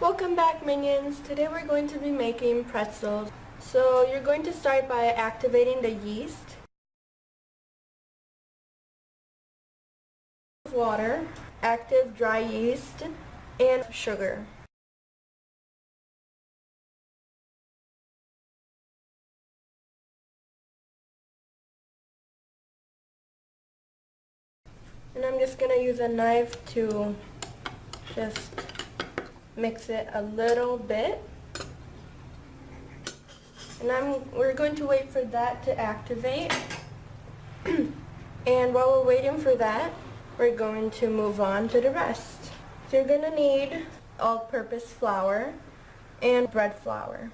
Welcome back, minions. Today we're going to be making pretzels. So you're going to start by activating the yeast, water, active dry yeast, and sugar. And I'm just going to use a knife to just mix it a little bit. And we're going to wait for that to activate. And while we're waiting for that, we're going to move on to the rest. So you're going to need all-purpose flour and bread flour.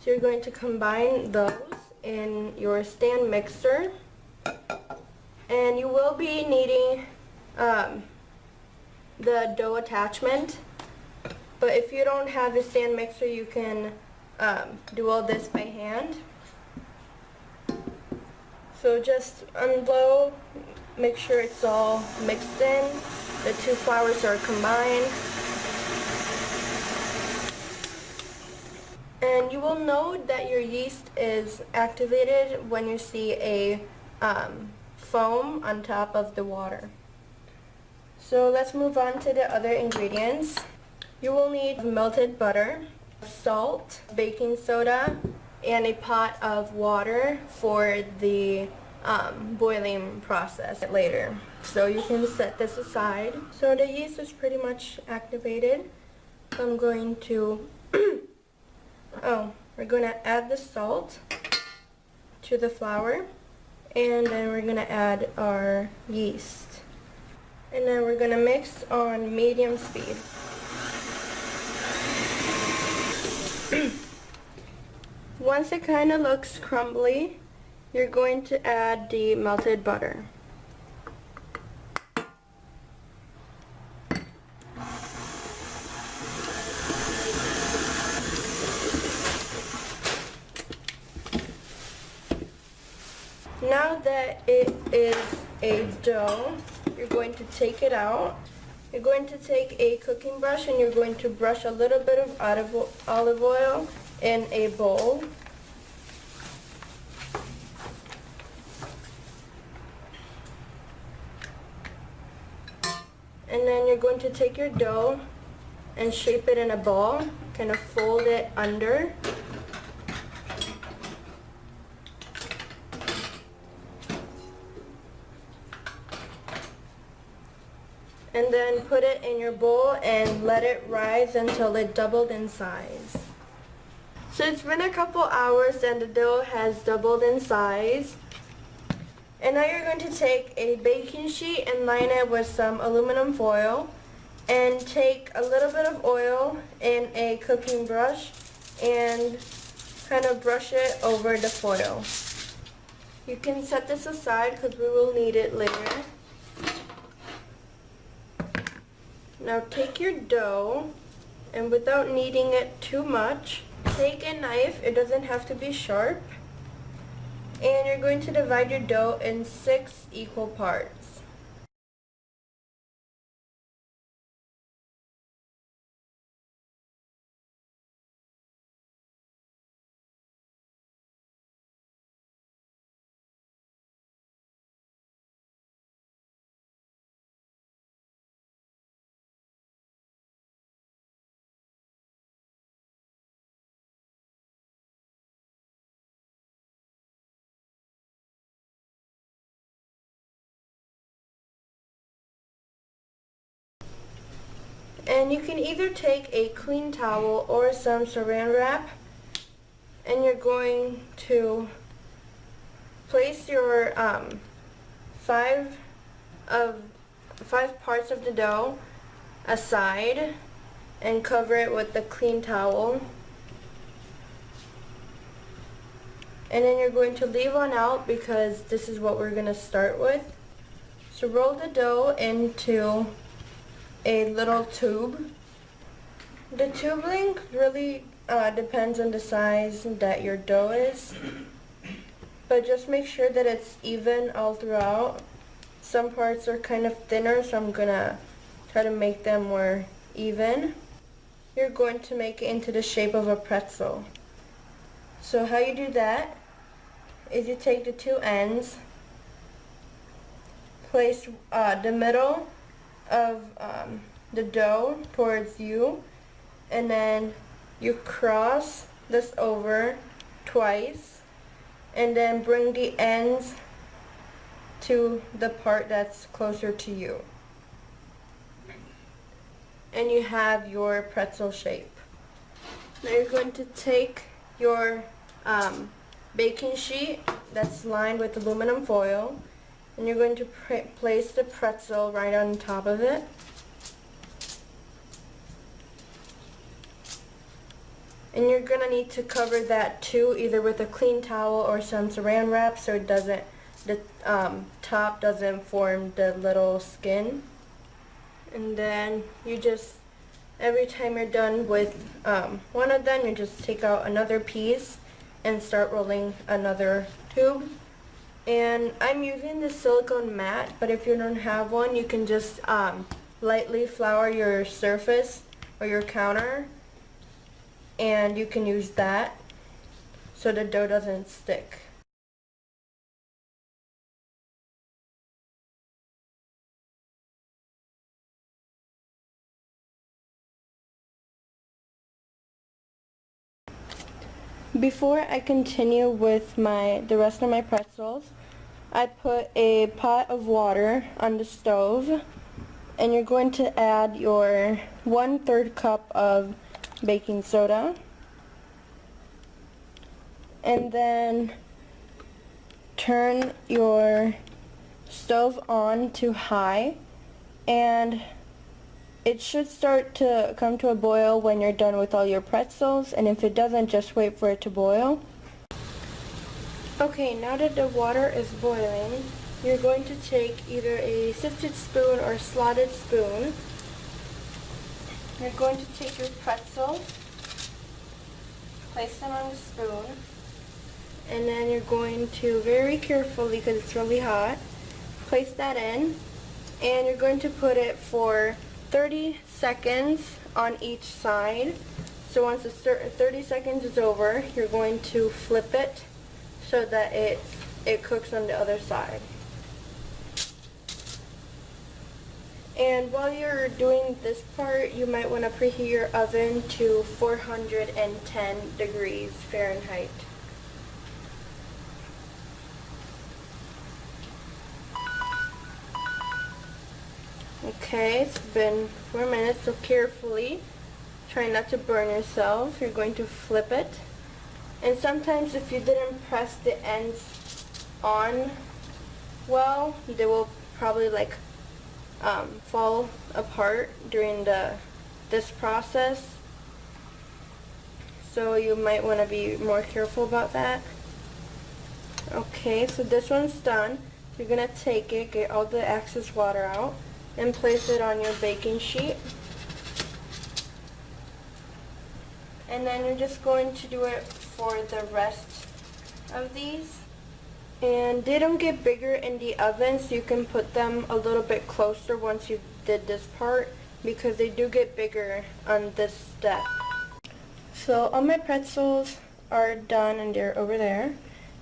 So you're going to combine those in your stand mixer. And you will be needing the dough attachment. But if you don't have a stand mixer, you can do all this by hand. So just unblow, make sure it's all mixed in, the two flours are combined. And you will know that your yeast is activated when you see a foam on top of the water. So let's move on to the other ingredients. You will need melted butter, salt, baking soda, and a pot of water for the boiling process later. So you can set this aside. So the yeast is pretty much activated. So I'm going to, we're going to add the salt to the flour, and then we're going to add our yeast. And then we're going to mix on medium speed. Once it kind of looks crumbly, you're going to add the melted butter. Now that it is a dough, you're going to take it out. You're going to take a cooking brush and you're going to brush a little bit of olive oil in a bowl. And then you're going to take your dough and shape it in a ball, kind of fold it under. And then put it in your bowl and let it rise until it doubled in size. So it's been a couple hours and the dough has doubled in size. And now you're going to take a baking sheet and line it with some aluminum foil, and take a little bit of oil in a cooking brush and kind of brush it over the foil. You can set this aside because we will need it later. Now take your dough, and without kneading it too much, take a knife, it doesn't have to be sharp, and you're going to divide your dough in 6 equal parts. And you can either take a clean towel or some saran wrap, and you're going to place your 5 parts of the dough aside and cover it with the clean towel. And then you're going to leave one out because this is what we're going to start with. So roll the dough into a little tube. The tube length really depends on the size that your dough is, but just make sure that it's even all throughout. Some parts are kind of thinner, so I'm gonna try to make them more even. you're going to make it into the shape of a pretzel. So how you do that is you take the two ends, place the middle of the dough towards you, and then you cross this over twice, and then bring the ends to the part that's closer to you. And you have your pretzel shape. Now you're going to take your baking sheet that's lined with aluminum foil, and you're going to place the pretzel right on top of it. And you're going to need to cover that too, either with a clean towel or some saran wrap, so it doesn't, the top doesn't form the little skin. And then you just, every time you're done with one of them, you just take out another piece and start rolling another tube. And I'm using the silicone mat, but if you don't have one, you can just lightly flour your surface or your counter, and you can use that so the dough doesn't stick. Before I continue with the rest of my pretzels, I put a pot of water on the stove, and you're going to add your 1/3 cup of baking soda, and then turn your stove on to high, and it should start to come to a boil when you're done with all your pretzels, and if it doesn't, just wait for it to boil. Okay, now that the water is boiling, you're going to take either a sifted spoon or slotted spoon. You're going to take your pretzels, place them on the spoon, and then you're going to very carefully, because it's really hot, place that in, and you're going to put it for 30 seconds on each side. So once the 30 seconds is over, you're going to flip it so that it cooks on the other side. And while you're doing this part, you might want to preheat your oven to 410 degrees Fahrenheit. Okay, it's been 4 minutes, so carefully, try not to burn yourself. You're going to flip it. And sometimes if you didn't press the ends on well, they will probably fall apart during this process. So you might want to be more careful about that. Okay, so this one's done. You're going to take it, get all the excess water out, and place it on your baking sheet. And then you're just going to do it for the rest of these. And they don't get bigger in the oven, so you can put them a little bit closer once you did this part, because they do get bigger on this step. So all my pretzels are done and they're over there.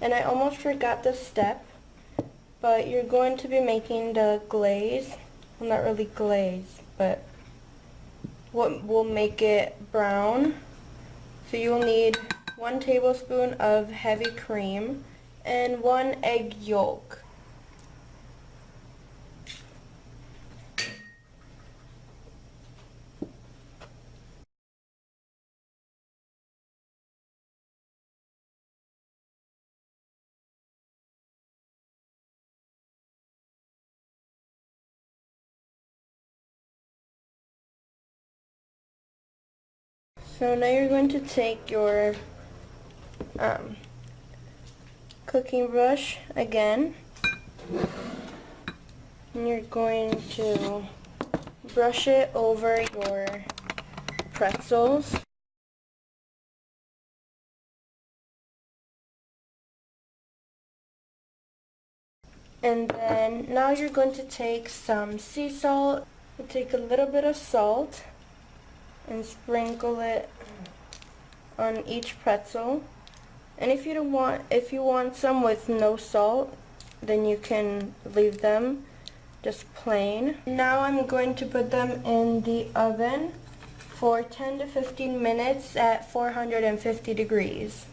And I almost forgot this step, but you're going to be making the glaze. Well, not really glaze, but what will make it brown. So you'll need 1 tablespoon of heavy cream and 1 egg yolk. So now you're going to take your cooking brush again, and you're going to brush it over your pretzels. And then now you're going to take some sea salt, take a little bit of salt, and sprinkle it on each pretzel. And if you want some with no salt, then you can leave them just plain. Now I'm going to put them in the oven for 10 to 15 minutes at 450 degrees.